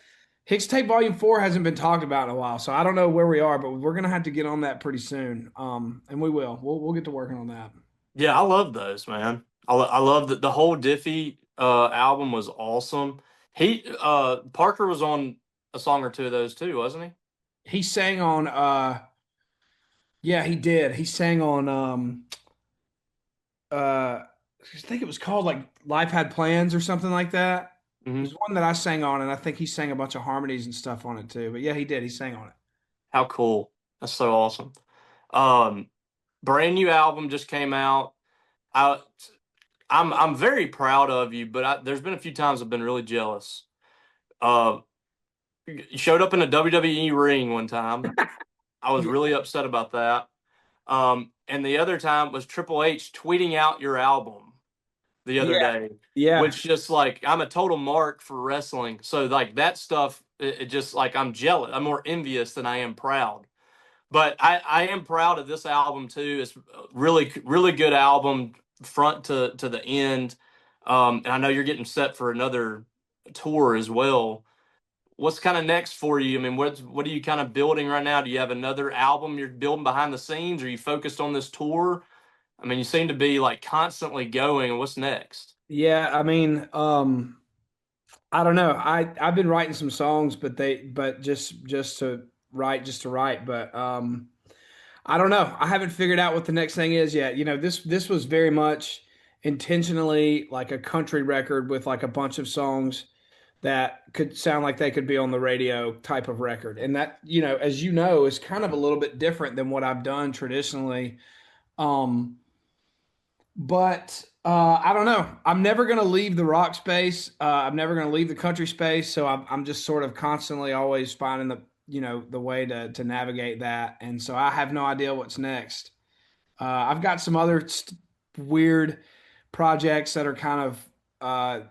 [SPEAKER 3] Hicks Tape Volume 4 hasn't been talked about in a while, so I don't know where we are, but we're gonna have to get on that pretty soon. And we will. We'll get to working on that.
[SPEAKER 2] Yeah, I love those, man. I love that the whole Diffie album was awesome. Parker was on a song or two of those too, wasn't he?
[SPEAKER 3] He sang on yeah, he did. He sang on I think it was called like Life Had Plans or something like that.
[SPEAKER 2] Hmm.
[SPEAKER 3] There's one that I sang on, and I think he sang a bunch of harmonies and stuff on it too. But yeah, he did. He sang on it.
[SPEAKER 2] How cool! That's so awesome. Um, Brand new album just came out. I I'm very proud of you, but there's been a few times I've been really jealous. Uh, you showed up in a WWE ring one time. I was really upset about that. And the other time was Triple H tweeting out your album the other
[SPEAKER 3] Yeah.
[SPEAKER 2] day,
[SPEAKER 3] Yeah.
[SPEAKER 2] which just like I'm a total mark for wrestling. So like that stuff, it just like I'm jealous. I'm more envious than I am proud. But I am proud of this album too. It's a really really good album, front to the end. And I know you're getting set for another tour as well. What's kind of next for you? I mean, what are you kind of building right now? Do you have another album you're building behind the scenes? Are you focused on this tour? I mean, you seem to be like constantly going. What's next?
[SPEAKER 3] Yeah, I mean, I don't know. I've been writing some songs, but just to write. But I don't know. I haven't figured out what the next thing is yet. This was very much intentionally like a country record with like a bunch of songs that could sound like they could be on the radio type of record. And that, as you know, is kind of a little bit different than what I've done traditionally. Um, but I don't know. I'm never going to leave the rock space. I'm never going to leave the country space. So I'm just sort of constantly always finding the way to navigate that. And so I have no idea what's next. I've got some other weird projects that are kind of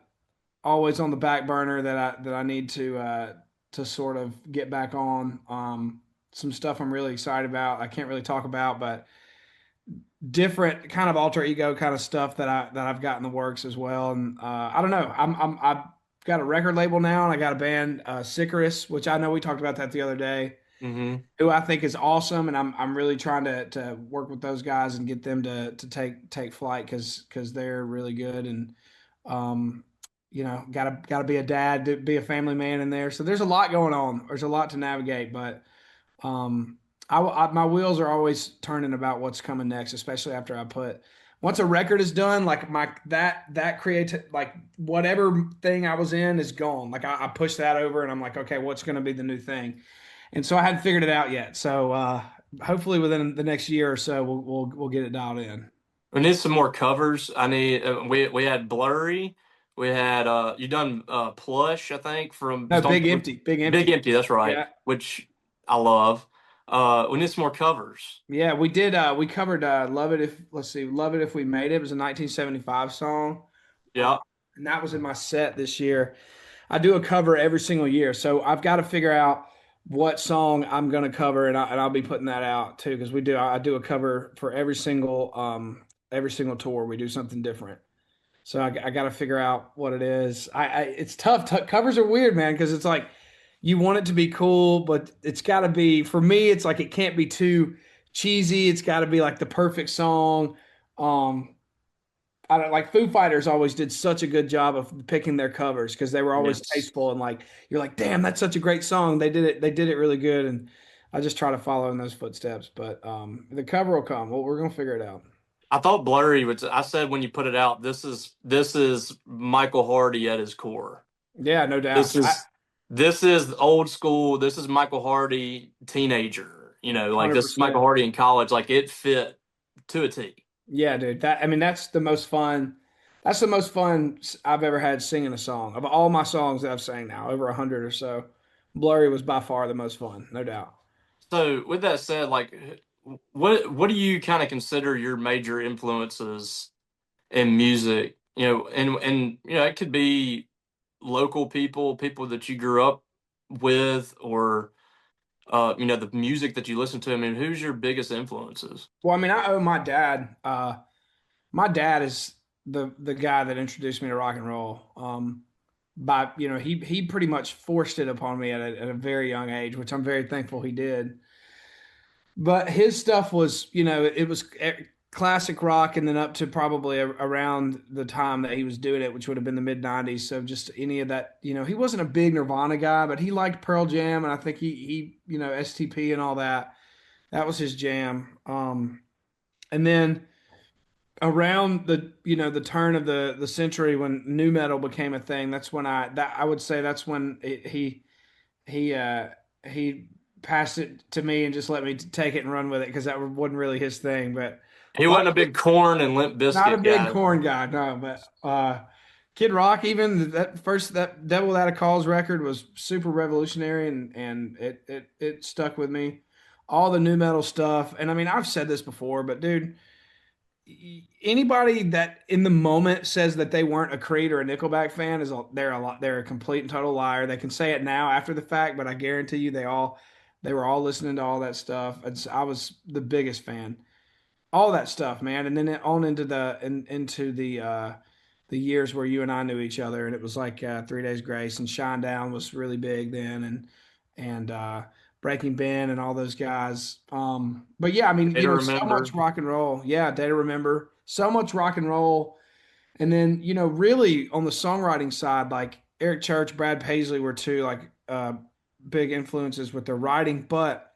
[SPEAKER 3] always on the back burner that I need to sort of get back on. Some stuff I'm really excited about. I can't really talk about, but different kind of alter ego kind of stuff that I've got in the works as well. And I don't know. I've got a record label now, and I got a band, Sicarus, which I know we talked about that the other day.
[SPEAKER 2] Mm-hmm.
[SPEAKER 3] who I think is awesome, and I'm really trying to work with those guys and get them to take flight because they're really good, and um gotta be a dad, to be a family man in there. So there's a lot going on. There's a lot to navigate, but um my wheels are always turning about what's coming next, especially after I put once a record is done, like my that creative, like whatever thing I was in is gone. Like I push that over and I'm like, okay, what's going to be the new thing? And so I hadn't figured it out yet. So hopefully within the next year or so, we'll get it dialed in.
[SPEAKER 2] We need some more covers. I need we had Blurry. We had you done Plush, I think, from
[SPEAKER 3] No,
[SPEAKER 2] Stone
[SPEAKER 3] big
[SPEAKER 2] Temple.
[SPEAKER 3] empty, big
[SPEAKER 2] Big
[SPEAKER 3] empty.
[SPEAKER 2] Empty, that's right,
[SPEAKER 3] Yeah,
[SPEAKER 2] which I love. We need some more covers.
[SPEAKER 3] yeah, we did. We covered "Love It If." Let's see, "Love It If We Made It." It was a 1975 song,
[SPEAKER 2] Yeah.
[SPEAKER 3] and that was in my set this year. I do a cover every single year, so I've got to figure out what song I'm going to cover, and I'll be putting that out too because we do. I do a cover for every single tour. We do something different. So I got to figure out what it is. It's tough. Covers are weird, man, because it's like you want it to be cool, but it's got to be for me. It's like it can't be too cheesy. It's got to be like the perfect song. Um, I don't like Foo Fighters always did such a good job of picking their covers because they were always
[SPEAKER 2] Yes.
[SPEAKER 3] tasteful and like you're like, damn, that's such a great song. They did it. They did it really good, and I just try to follow in those footsteps. But the cover will come. Well, we're gonna figure it out.
[SPEAKER 2] I thought Blurry was. I said when you put it out, this is Michael Hardy at his core.
[SPEAKER 3] Yeah, no
[SPEAKER 2] This
[SPEAKER 3] doubt.
[SPEAKER 2] is this is old school. This is Michael Hardy teenager. Like this is
[SPEAKER 3] 100%.
[SPEAKER 2] Michael Hardy in college. Like it fit to a T.
[SPEAKER 3] Yeah, dude. That I mean, that's the most fun. That's the most fun I've ever had singing a song. Of all my songs that I've sang now, over 100 or so, Blurry was by far the most fun, no doubt.
[SPEAKER 2] So with that said, like, what do you kind of consider your major influences in music? And it could be local people, people that you grew up with, or the music that you listen to. I mean, who's your biggest influences?
[SPEAKER 3] Well, I mean, I owe my dad. My dad is the guy that introduced me to rock and roll. By he pretty much forced it upon me at a very young age, which I'm very thankful he did. But his stuff was, it was classic rock, and then up to probably around the time that he was doing it, which would have been the mid '90s. So just any of that, he wasn't a big Nirvana guy, but he liked Pearl Jam, and I think he STP and all that. That was his jam. And then around the turn of the century when new metal became a thing, that's when I would say that's when he he passed it to me and just let me take it and run with it because that wasn't really his thing. But
[SPEAKER 2] He wasn't a big Corn and Limp
[SPEAKER 3] not a
[SPEAKER 2] Bizkit
[SPEAKER 3] big
[SPEAKER 2] guy.
[SPEAKER 3] Corn guy, no. But Kid Rock, even that Devil Without a Cause record was super revolutionary, and it stuck with me. All the new metal stuff, and I mean I've said this before, but dude, anybody that in the moment says that they weren't a Creed or a Nickelback fan they're a complete and total liar. They can say it now after the fact, but I guarantee you they were all listening to all that stuff. I was the biggest fan, all that stuff, man. And then on into the years where you and I knew each other, and it was like 3 Days Grace and Shinedown was really big then, and Breaking Ben and all those guys. But yeah, I mean,
[SPEAKER 2] Day to
[SPEAKER 3] so much
[SPEAKER 2] remember.
[SPEAKER 3] rock and roll. Yeah, Day to Remember. So much rock and roll. And then, really on the songwriting side, like Eric Church, Brad Paisley were two like big influences with their writing. But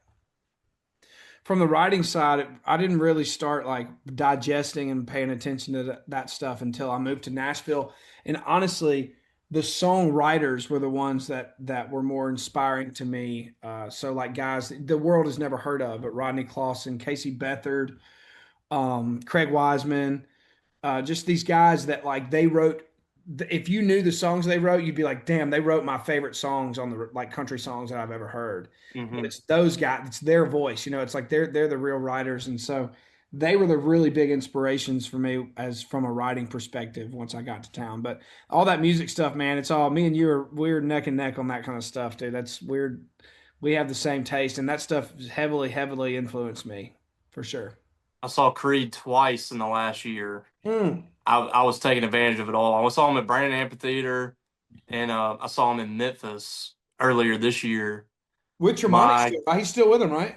[SPEAKER 3] from the writing side, I didn't really start like digesting and paying attention to that stuff until I moved to Nashville. And honestly, the songwriters were the ones that were more inspiring to me. So like guys the world has never heard of, but Rodney Clawson, Casey Beathard, Craig Wiseman, just these guys that like they wrote. If you knew the songs they wrote, you'd be like, "Damn, they wrote my favorite songs on the like country songs that I've ever heard." But
[SPEAKER 2] Hmm.
[SPEAKER 3] it's those guys; it's their voice. It's like they're the real writers, and so they were the really big inspirations for me as from a writing perspective once I got to town. But all that music stuff, man, it's all me and you are we're neck and neck on that kind of stuff, dude. That's weird. We have the same taste, and that stuff heavily, heavily influenced me for sure.
[SPEAKER 2] I saw Creed twice in the last year.
[SPEAKER 3] Mm.
[SPEAKER 2] I was taking advantage of it all. I saw him at Brandon Amphitheater, and I saw him in Memphis earlier this year.
[SPEAKER 3] With Tremonti
[SPEAKER 2] My
[SPEAKER 3] still, right? He's still with him, right?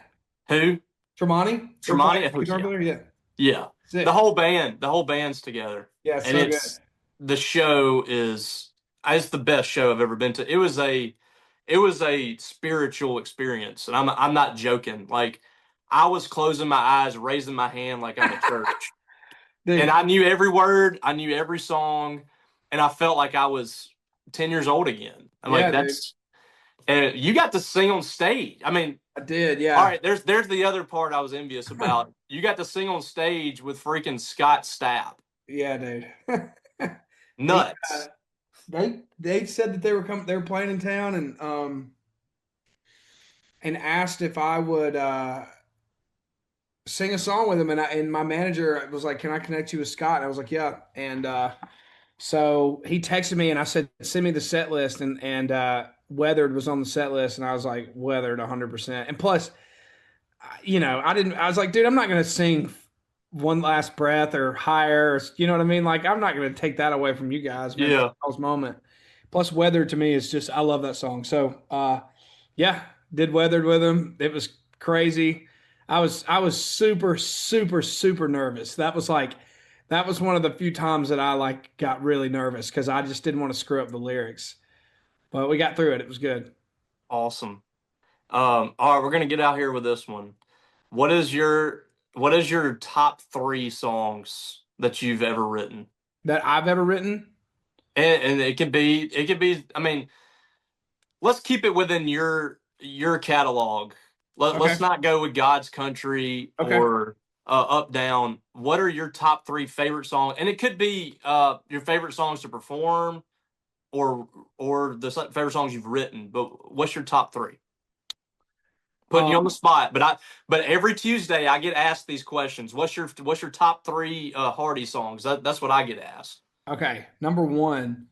[SPEAKER 2] who?
[SPEAKER 3] Tremonti? They're
[SPEAKER 2] Tremonti?
[SPEAKER 3] playing
[SPEAKER 2] Oh,
[SPEAKER 3] guitar
[SPEAKER 2] yeah.
[SPEAKER 3] player? Yeah.
[SPEAKER 2] Yeah.
[SPEAKER 3] Sick.
[SPEAKER 2] The whole band's together.
[SPEAKER 3] Yeah,
[SPEAKER 2] And
[SPEAKER 3] so good.
[SPEAKER 2] the show is it's the best show I've ever been to. It was a spiritual experience. And I'm not joking. Like I was closing my eyes, raising my hand like I'm at church.
[SPEAKER 3] Dude,
[SPEAKER 2] And I knew every word, I knew every song, and I felt like I was 10 years old again. I'm like,
[SPEAKER 3] dude.
[SPEAKER 2] and you got to sing on stage. I mean,
[SPEAKER 3] I did, yeah.
[SPEAKER 2] all right, there's the other part I was envious about. You got to sing on stage with freaking Scott Stapp.
[SPEAKER 3] Yeah, dude.
[SPEAKER 2] Nuts.
[SPEAKER 3] They said that they were playing in town and asked if I would sing a song with him, and my manager was like, "Can I connect you with Scott?" And I was like, "Yeah." And so he texted me, and I said, "Send me the set list." And Weathered was on the set list, and I was like, "Weathered 100%." And plus, I was like, dude, I'm not gonna sing One Last Breath or Higher. You know what I mean? Like, I'm not gonna take that away from you guys, man.
[SPEAKER 2] Yeah.
[SPEAKER 3] That moment. Plus, Weathered to me is just I love that song. So, yeah, did Weathered with him. It was crazy. I was super super super nervous. That was one of the few times that I like got really nervous because I just didn't want to screw up the lyrics. But we got through it. It was good.
[SPEAKER 2] Awesome. All right, we're gonna get out here with this one. What is your top 3 songs that you've ever written?
[SPEAKER 3] That I've ever written.
[SPEAKER 2] And it could be, I mean, let's keep it within your catalog. Let's
[SPEAKER 3] Okay.
[SPEAKER 2] not go with God's Country
[SPEAKER 3] Okay.
[SPEAKER 2] or Up Down. What are your top 3 favorite songs? And it could be your favorite songs to perform or the favorite songs you've written. But what's your top 3? Putting you on the spot, but every Tuesday I get asked these questions. What's your top 3 Hardy songs? That's what I get asked.
[SPEAKER 3] Okay, number one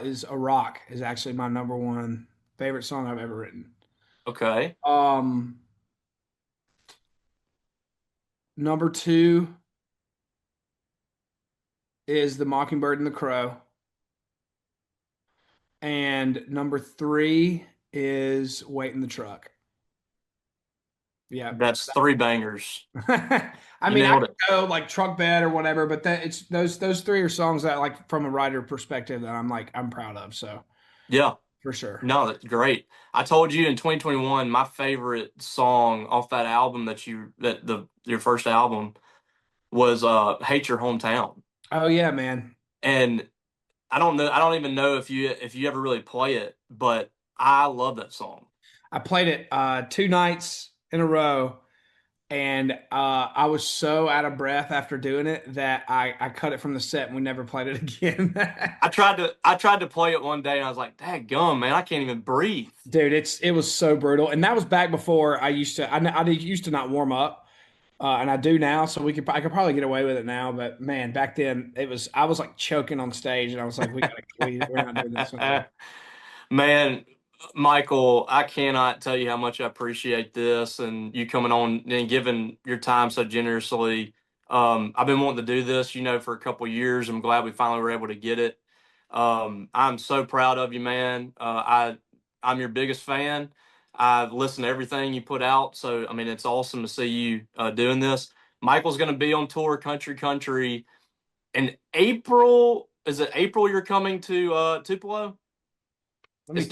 [SPEAKER 3] is "A Rock" is actually my number one favorite song I've ever written.
[SPEAKER 2] Okay.
[SPEAKER 3] Number two is "The Mockingbird and the Crow," and number three is "Wait in the Truck." Yeah,
[SPEAKER 2] That's 3 bangers.
[SPEAKER 3] I
[SPEAKER 2] You
[SPEAKER 3] mean, I
[SPEAKER 2] nailed
[SPEAKER 3] could
[SPEAKER 2] it.
[SPEAKER 3] go like "Truck Bed" or whatever, but it's those three are songs that like from a writer perspective that I'm proud of. So
[SPEAKER 2] Yeah.
[SPEAKER 3] for sure.
[SPEAKER 2] No, that's great. I told you in 2021 my favorite song off that album your first album was Hate Your Hometown.
[SPEAKER 3] Oh yeah, man.
[SPEAKER 2] And I don't even know if you ever really play it, but I love that song.
[SPEAKER 3] I played it 2 nights in a row, and I was so out of breath after doing it that I cut it from the set and we never played it again.
[SPEAKER 2] I tried to play it one day and I was like, "Dang gum, man, I can't even breathe."
[SPEAKER 3] Dude, it was so brutal, and that was back before I used to not warm up, and I do now, so I could probably get away with it now, but man, back then I was like choking on stage, and I was like, we're not doing this anymore.
[SPEAKER 2] Man, Michael, I cannot tell you how much I appreciate this and you coming on and giving your time so generously. I've been wanting to do this, for a couple of years. I'm glad we finally were able to get it. I'm so proud of you, man. I'm your biggest fan. I've listened to everything you put out, so I mean it's awesome to see you doing this. Michael's going to be on tour, country, in April. Is it April you're coming to Tupelo? It's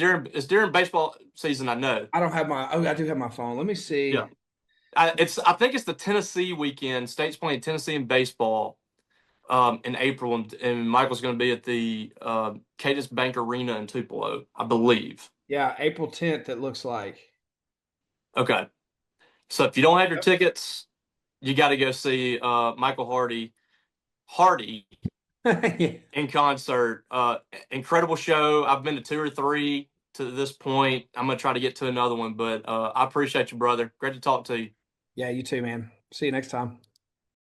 [SPEAKER 2] during baseball season, I know.
[SPEAKER 3] I don't have I do have my phone. Let me see.
[SPEAKER 2] Yeah. I think it's the Tennessee weekend. State's playing Tennessee in baseball in April, and Michael's going to be at the Cadis Bank Arena in Tupelo, I believe.
[SPEAKER 3] Yeah, April 10th, it looks like.
[SPEAKER 2] Okay. So if you don't have your tickets, you got to go see Michael Hardy in concert. Incredible show. I've been to 2 or 3 to this point. I'm going to try to get to another one, but I appreciate you, brother. Great to talk to you.
[SPEAKER 3] Yeah, you too, man. See you next time.